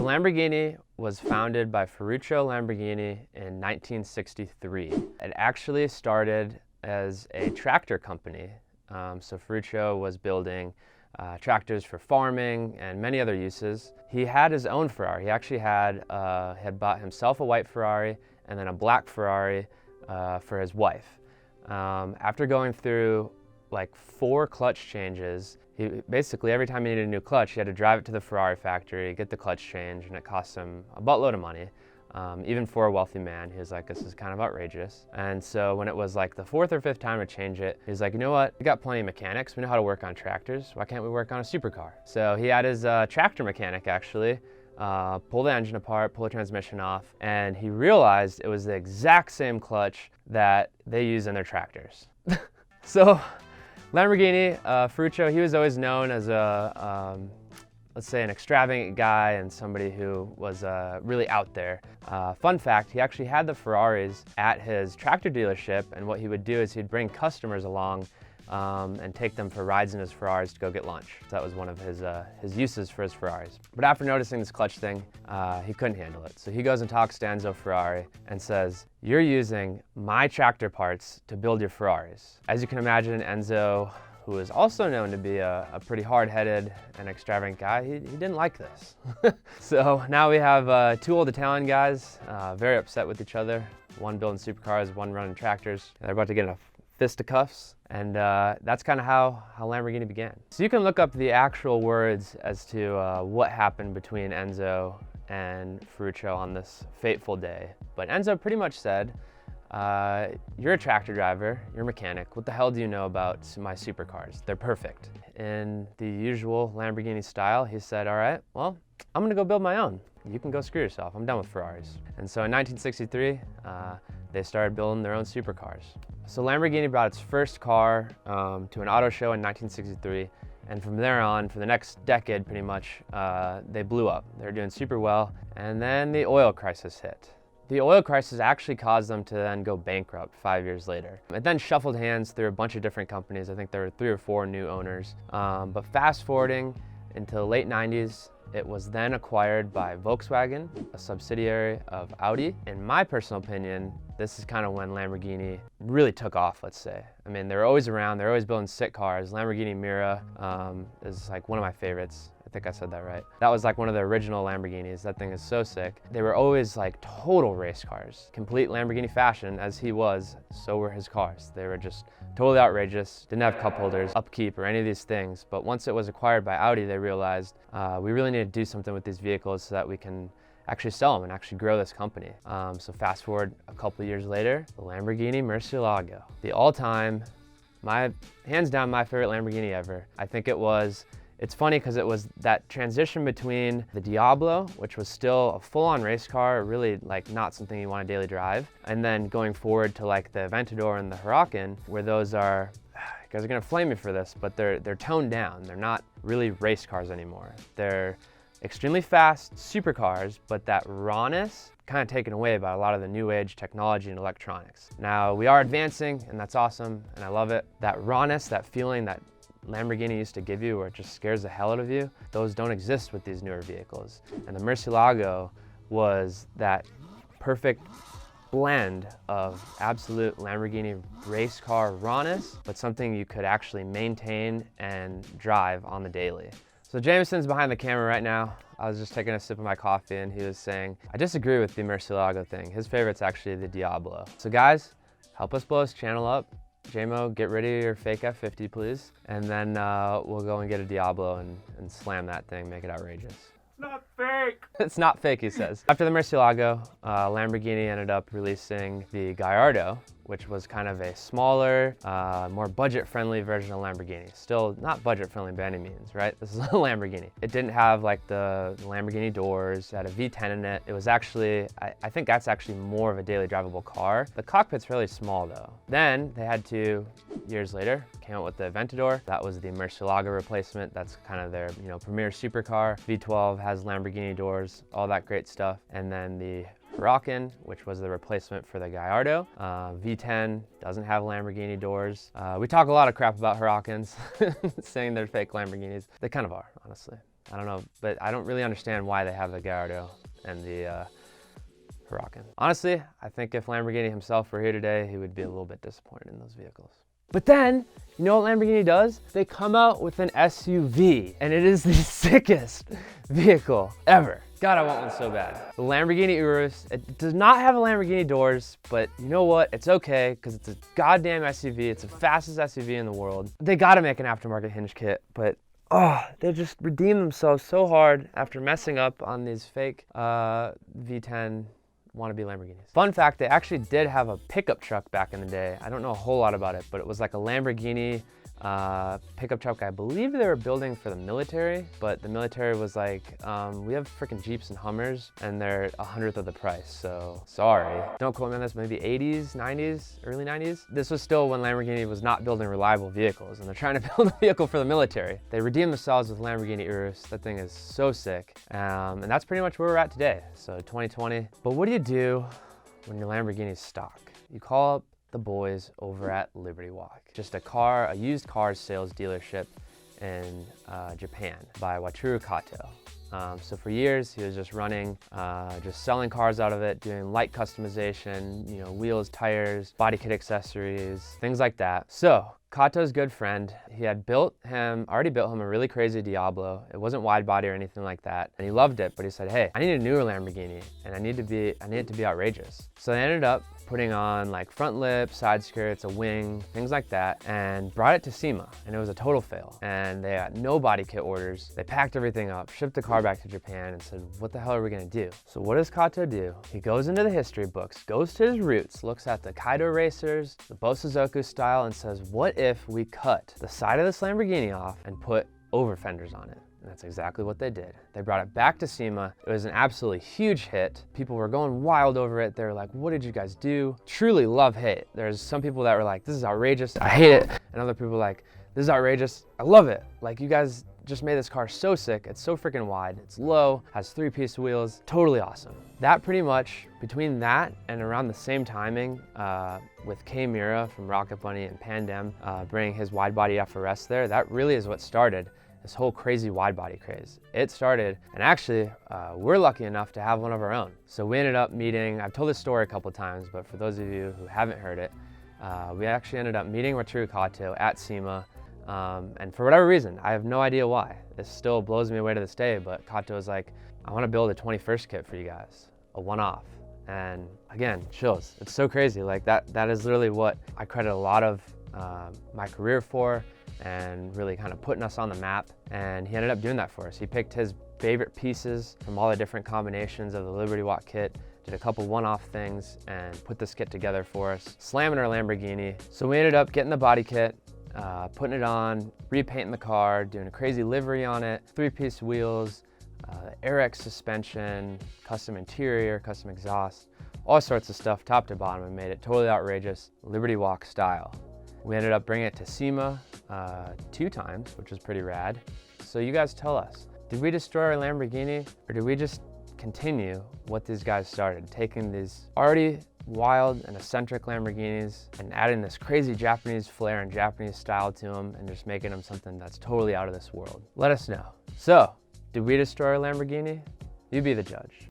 Lamborghini was founded by Ferruccio Lamborghini in 1963. It actually started as a tractor company. So Ferruccio was building tractors for farming and many other uses. He had his own Ferrari. He actually had bought himself a white Ferrari and then a black Ferrari for his wife. After going through like 4 clutch changes, basically every time he needed a new clutch, he had to drive it to the Ferrari factory, get the clutch change, and it cost him a buttload of money. Even for a wealthy man, he was like, this is kind of outrageous. And so when it was like the 4th or 5th time to change it, he's like, you know what? We got plenty of mechanics. We know how to work on tractors. Why can't we work on a supercar? So he had his tractor mechanic actually pull the engine apart, pull the transmission off, and he realized it was the exact same clutch that they use in their tractors. So Lamborghini, Ferruccio, he was always known as let's say an extravagant guy and somebody who was really out there. Fun fact, he actually had the Ferraris at his tractor dealership, and what he would do is he'd bring customers along and take them for rides in his Ferraris to go get lunch. So that was one of his uses for his Ferraris. But after noticing this clutch thing, he couldn't handle it. So he goes and talks to Enzo Ferrari and says, you're using my tractor parts to build your Ferraris. As you can imagine, Enzo, who is also known to be a pretty hard-headed and extravagant guy, he didn't like this. So now we have 2 old Italian guys, very upset with each other. One building supercars, one running tractors. They're about to get in a fisticuffs, and that's kind of how Lamborghini began. So you can look up the actual words as to what happened between Enzo and Ferruccio on this fateful day. But Enzo pretty much said, you're a tractor driver, you're a mechanic. What the hell do you know about my supercars? They're perfect. In the usual Lamborghini style, he said, all right, well, I'm gonna go build my own. You can go screw yourself, I'm done with Ferraris. And so in 1963, they started building their own supercars. So Lamborghini brought its first car to an auto show in 1963. And from there on, for the next decade pretty much, they blew up. They were doing super well. And then the oil crisis hit. The oil crisis actually caused them to then go bankrupt 5 years later. It then shuffled hands through a bunch of different companies. I think there were 3 or 4 new owners. But fast forwarding into the late 90s, it was then acquired by Volkswagen, a subsidiary of Audi. In my personal opinion, this is kind of when Lamborghini really took off, let's say. I mean, they're always around, they're always building sick cars. Lamborghini Miura is like one of my favorites. I think I said that right. That was like one of the original Lamborghinis. That thing is so sick. They were always like total race cars. Complete Lamborghini fashion, as he was, so were his cars. They were just totally outrageous, didn't have cup holders, upkeep, or any of these things. But once it was acquired by Audi, they realized we really need to do something with these vehicles so that we can actually sell them and actually grow this company. So fast forward a couple years later, the Lamborghini Murcielago. The all-time, hands down my favorite Lamborghini ever. I think it's funny because it was that transition between the Diablo, which was still a full-on race car, really like not something you want to daily drive, and then going forward to like the Aventador and the Huracan, where those are, you guys are gonna flame me for this, but they're toned down. They're not really race cars anymore. They're extremely fast supercars, but that rawness kind of taken away by a lot of the new age technology and electronics. Now we are advancing, and that's awesome, and I love it. That rawness, that feeling that Lamborghini used to give you where it just scares the hell out of you, those don't exist with these newer vehicles. And the Murcielago was that perfect blend of absolute Lamborghini race car rawness, but something you could actually maintain and drive on the daily. So Jameson's behind the camera right now. I was just taking a sip of my coffee and he was saying, I disagree with the Murcielago thing. His favorite's actually the Diablo. So guys, help us blow his channel up. JMO, get rid of your fake F50, please. And then we'll go and get a Diablo and slam that thing, make it outrageous. Not fake! It's not fake, he says. After the Murcielago, Lamborghini ended up releasing the Gallardo, which was kind of a smaller, more budget-friendly version of Lamborghini. Still not budget-friendly by any means, right? This is a Lamborghini. It didn't have like the Lamborghini doors. It had a V10 in it. It was actually, I think that's actually more of a daily drivable car. The cockpit's really small though. Then they had to, years later, came out with the Aventador. That was the Murcielago replacement. That's kind of their, premier supercar. V12 has Lamborghini doors, all that great stuff. And then the Huracan, which was the replacement for the Gallardo. V10 doesn't have Lamborghini doors. We talk a lot of crap about Huracans, saying they're fake Lamborghinis. They kind of are, honestly. I don't know, but I don't really understand why they have the Gallardo and the Huracan. Honestly, I think if Lamborghini himself were here today, he would be a little bit disappointed in those vehicles. But then, you know what Lamborghini does? They come out with an SUV, and it is the sickest vehicle ever. God, I want one so bad. The Lamborghini Urus, it does not have a Lamborghini doors, but you know what? It's okay, because it's a goddamn SUV. It's the fastest SUV in the world. They gotta make an aftermarket hinge kit, but they just redeem themselves so hard after messing up on these fake V10 wannabe Lamborghinis. Fun fact, they actually did have a pickup truck back in the day. I don't know a whole lot about it, but it was like a Lamborghini pickup truck. I believe they were building for the military, but the military was like, we have freaking Jeeps and Hummers and they're 1/100th of the price, so sorry. Don't quote me on this, maybe 80s, 90s, early 90s. This was still when Lamborghini was not building reliable vehicles and they're trying to build a vehicle for the military. They redeemed themselves with Lamborghini Urus. That thing is so sick. And that's pretty much where we're at today, so 2020. But what do you do when your Lamborghini's stock? You call up the boys over at Liberty Walk. Just a used car sales dealership in Japan by Wataru Kato. So for years he was just running, just selling cars out of it, doing light customization, you know, wheels, tires, body kit accessories, things like that. So Kato's good friend, he had already built him a really crazy Diablo. It wasn't wide body or anything like that, and he loved it, but he said, hey, I need a newer Lamborghini, and I need it to be outrageous. So they ended up putting on like front lip, side skirts, a wing, things like that, and brought it to SEMA, and it was a total fail. And they got no body kit orders. They packed everything up, shipped the car back to Japan, and said, what the hell are we gonna do? So what does Kato do? He goes into the history books, goes to his roots, looks at the Kaido racers, the Bosozoku style, and says, what if we cut the side of this Lamborghini off and put over fenders on it? And that's exactly what they did. They brought it back to SEMA. It was an absolutely huge hit. People were going wild over it. They were like, what did you guys do? Truly love-hate. There's some people that were like, this is outrageous, I hate it. And other people were like, this is outrageous, I love it. Like, you guys just made this car so sick. It's so freaking wide, it's low, has 3-piece wheels, totally awesome. That pretty much, between that and around the same timing, with K Mira from Rocket Bunny and Pandem bringing his wide body FRS there, that really is what started this whole crazy wide body craze. It started, and actually, we're lucky enough to have one of our own. So we ended up meeting, I've told this story a couple times, but for those of you who haven't heard it, we actually ended up meeting Wataru Kato at SEMA, and for whatever reason, I have no idea why. This still blows me away to this day, but Kato was like, I want to build a 21st kit for you guys, a one-off. And again, chills. It's so crazy. Like that is literally what I credit a lot of my career for, and really kind of putting us on the map. And he ended up doing that for us. He picked his favorite pieces from all the different combinations of the Liberty Walk kit, did a couple one-off things, and put this kit together for us, slamming our Lamborghini. So we ended up getting the body kit, putting it on, repainting the car, doing a crazy livery on it, 3-piece wheels, AirX suspension, custom interior, custom exhaust, all sorts of stuff top to bottom, and made it totally outrageous, Liberty Walk style. We ended up bringing it to SEMA 2 times, which was pretty rad. So you guys tell us, did we destroy our Lamborghini, or did we just continue what these guys started, taking these already wild and eccentric Lamborghinis and adding this crazy Japanese flair and Japanese style to them and just making them something that's totally out of this world? Let us know. So, did we destroy our Lamborghini? You be the judge.